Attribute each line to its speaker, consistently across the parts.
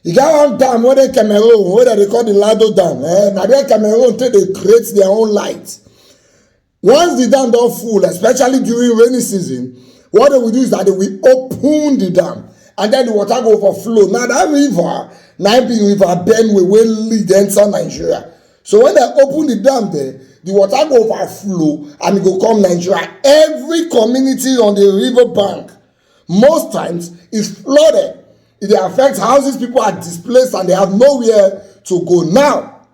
Speaker 1: You got one dam where they Cameroon, where they call the Lado Dam. Now they Cameroon till they create their own light. Once the dam don't full, especially during rainy season, what they will do is that they will open the dam and then the water go overflow. Now that river, now be river Benue will lead enter Nigeria. So when they open the dam there, the water go overflow and it go come Nigeria. Every community on the river bank, most times, is flooded. It affects houses, people are displaced and they have nowhere to go. Now,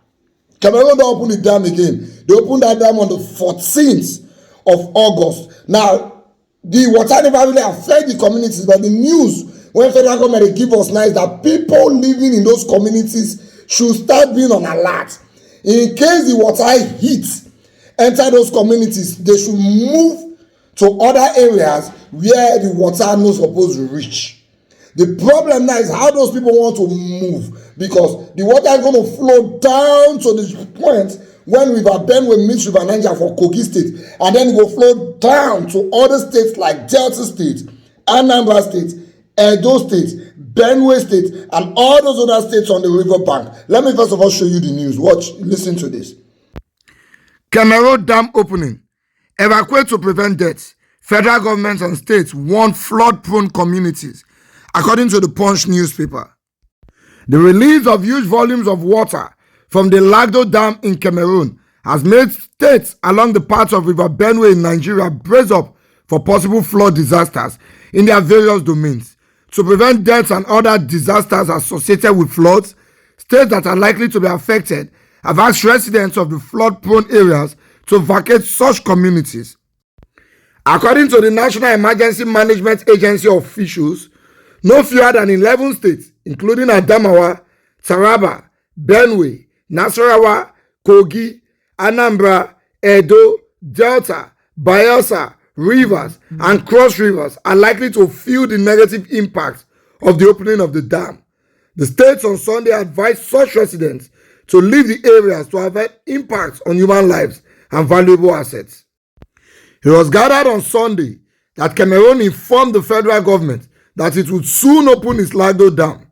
Speaker 1: Cameroon don't open the dam again. They opened that dam on the 14th of August. Now, the water never really affect the communities, but the news when federal government give us now is that people living in those communities should start being on alert. In case the water hits, enter those communities, they should move to other areas where the water no supposed to reach. The problem now is how those people want to move, because the water is going to flow down to the point when River Benue meets River Niger for Kogi State, and then it will flow down to other states like Delta State, Anambra State, Edo State, Benue State, and all those other states on the river bank. Let me first of all show you the news. Watch, listen to this. Cameroon dam opening. Evacuate to prevent deaths. Federal governments and states warn flood-prone communities, according to the Punch newspaper. The release of huge volumes of water from the Lagdo Dam in Cameroon has made states along the path of River Benue in Nigeria brace up for possible flood disasters in their various domains. To prevent deaths and other disasters associated with floods, states that are likely to be affected have asked residents of the flood-prone areas to vacate such communities. According to the National Emergency Management Agency officials, no fewer than 11 states, including Adamawa, Taraba, Benue, Nasarawa, Kogi, Anambra, Edo, Delta, Bayelsa, Rivers, and Cross Rivers, are likely to feel the negative impact of the opening of the dam. The states on Sunday advised such residents to leave the areas to avoid impacts on human lives and valuable assets. It was gathered on Sunday that Cameroon informed the federal government that it would soon open its Lagdo Dam.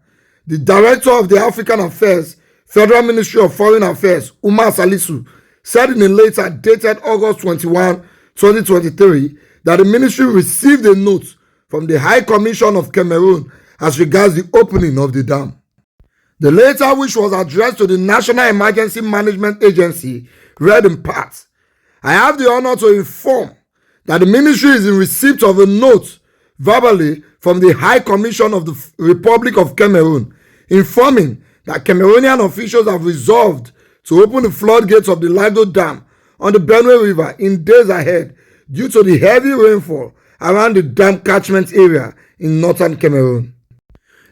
Speaker 1: The director of the African Affairs, Federal Ministry of Foreign Affairs, Umar Salisu, said in a letter dated August 21, 2023, that the ministry received a note from the High Commission of Cameroon as regards the opening of the dam. The letter, which was addressed to the National Emergency Management Agency, read in part, "I have the honor to inform that the ministry is in receipt of a note verbally from the High Commission of the Republic of Cameroon, informing that Cameroonian officials have resolved to open the floodgates of the Lagdo Dam on the Benue River in days ahead due to the heavy rainfall around the dam catchment area in northern Cameroon."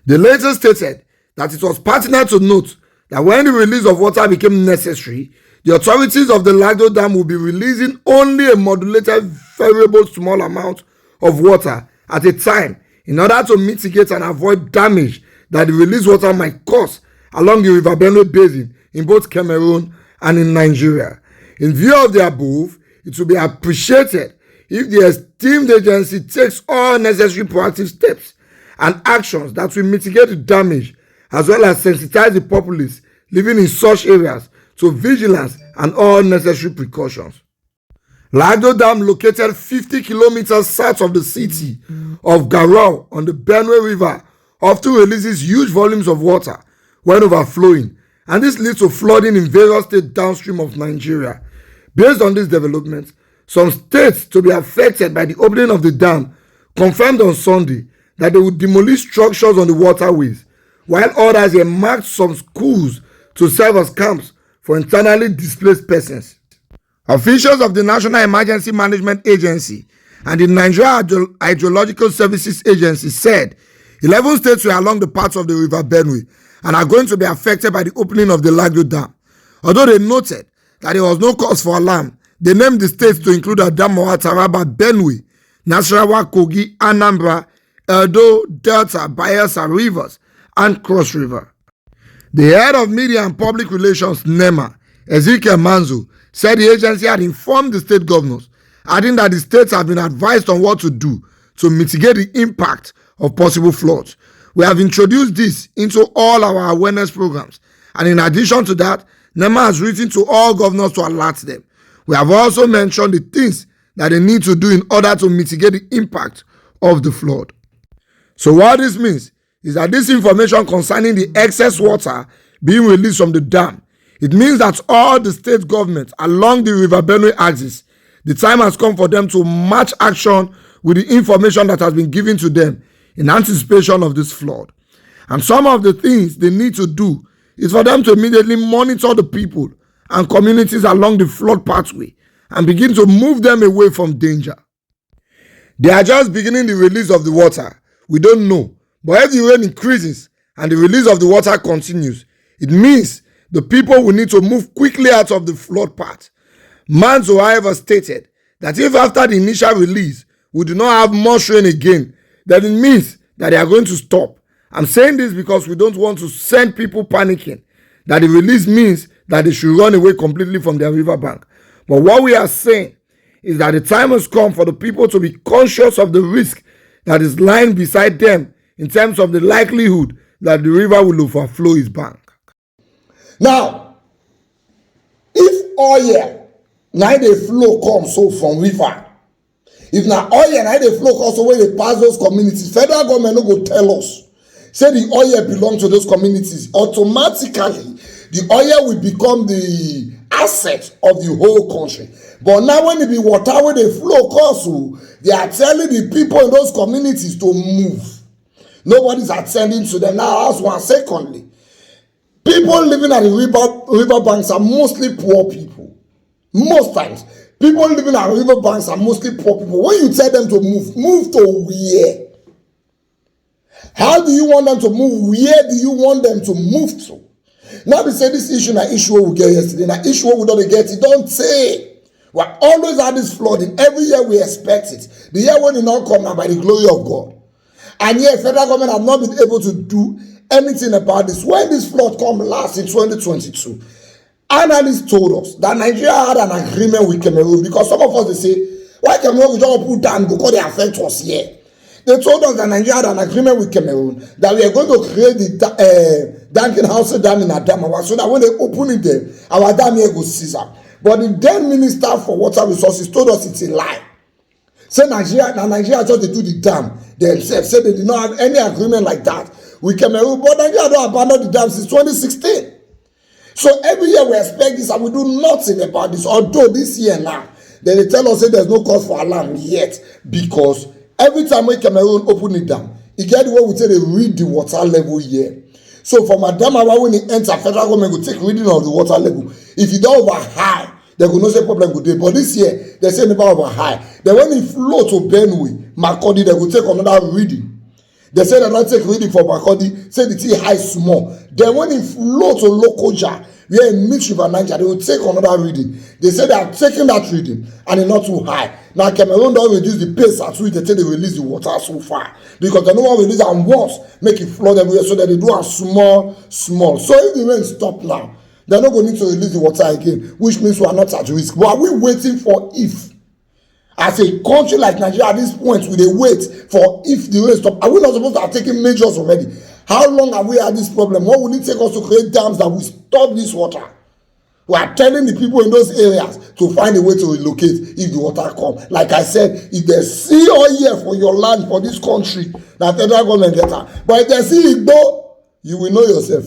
Speaker 1: The letter stated that it was pertinent to note that when the release of water became necessary, the authorities of the Lagdo Dam will be releasing only a modulated variable small amount of water at a time in order to mitigate and avoid damage that the released water might cause along the River Benue Basin in both Cameroon and in Nigeria. In view of the above, it will be appreciated if the esteemed agency takes all necessary proactive steps and actions that will mitigate the damage, as well as sensitize the populace living in such areas to vigilance and all necessary precautions. Lagdo Dam, located 50 kilometers south of the city of Garou on the Benue River, often releases huge volumes of water when overflowing, and this leads to flooding in various states downstream of Nigeria. Based on this development, some states to be affected by the opening of the dam confirmed on Sunday that they would demolish structures on the waterways, while others earmarked some schools to serve as camps for internally displaced persons. Officials of the National Emergency Management Agency and the Nigeria Hydrological Services Agency said 11 states were along the path of the River Benue and are going to be affected by the opening of the Lagdo Dam. Although they noted that there was no cause for alarm, they named the states to include Adamawa, Taraba, Benue, Nasarawa, Kogi, Anambra, Edo, Delta, Bayelsa, Rivers, and Cross River. The head of Media and Public Relations, NEMA, Ezekiel Manzo, said the agency had informed the state governors, adding that the states have been advised on what to do to mitigate the impact of possible floods. We have introduced this into all our awareness programs. And in addition to that, NEMA has written to all governors to alert them. We have also mentioned the things that they need to do in order to mitigate the impact of the flood. So what this means is that this information concerning the excess water being released from the dam, it means that all the state governments along the River Benue axis, the time has come for them to match action with the information that has been given to them in anticipation of this flood. And some of the things they need to do is for them to immediately monitor the people and communities along the flood pathway and begin to move them away from danger. They are just beginning the release of the water. We don't know. But if the rain increases and the release of the water continues, it means the people will need to move quickly out of the flood path. Manzo, however, stated that if after the initial release we do not have much rain again, then it means that they are going to stop. I'm saying this because we don't want to send people panicking that the release means that they should run away completely from their riverbank. But what we are saying is that the time has come for the people to be conscious of the risk that is lying beside them in terms of the likelihood that the river will overflow its bank. Now, if oil now the flow comes so from river, if now oil now the flow comes so when they pass those communities, federal government no go tell us say the oil belong to those communities. Automatically the oil will become the asset of the whole country. But now when it be water when they flow comes, they are telling the people in those communities to move. Nobody's attending to them. Now that's one. Secondly, people living at the river banks are mostly poor people. Most times, people living at river banks are mostly poor people. When you tell them to move to where? How do you want them to move? Where do you want them to move to? Now we say this issue, na issue we get yesterday, na issue we don't get it. Don't say. We always had this flooding. Every year we expect it. The year when it not come now by the glory of God. And yet federal government have not been able to do anything about this. When this flood come last in 2022, analysts told us that Nigeria had an agreement with Cameroon, because some of us they say, why Cameroon we just put down because they affect us here. They told us that Nigeria had an agreement with Cameroon that we are going to create the Duncan House Dam in Adamawa so that when they open it there, our dam here goes Caesar. But the then Minister for Water Resources told us it's a lie. Say Nigeria just they do the dam themselves. Say they did not have any agreement like that with Cameroon. But Nigeria don't abandon the dam since 2016. So every year we expect this and we do nothing about this. Although this year now, then they tell us say there's no cause for alarm yet, because every time when Cameroon open it down, it get the way we say they read the water level here. So from Adamawa when it enter, federal government will take reading of the water level. If it don't over high, there will not say problem good day. But this year, they say never over high. Then when it flow to Benue, Makodi, they will take another reading. They say they not take reading for Makodi, say the T high small. Then when it flow to Lokoja, where it meets River Niger, they will take another reading. They say they are taking that reading and it's not too high. Now Cameroon don't reduce the pace at which they say they release the water so far, because they don't want to release it once, make it flood everywhere, so that they do a small. So if the rain stop now, they're not going to need to release the water again, which means we are not at risk. But are we waiting for if? As a country like Nigeria at this point, will they wait for if the rain stop? Are we not supposed to have taken measures already? How long have we had this problem? What will it take us to create dams that will stop this water? We are telling the people in those areas to find a way to relocate if the water comes. Like I said, if they see all year for your land, for this country, that federal government get her. But if they see it go, you will know yourself.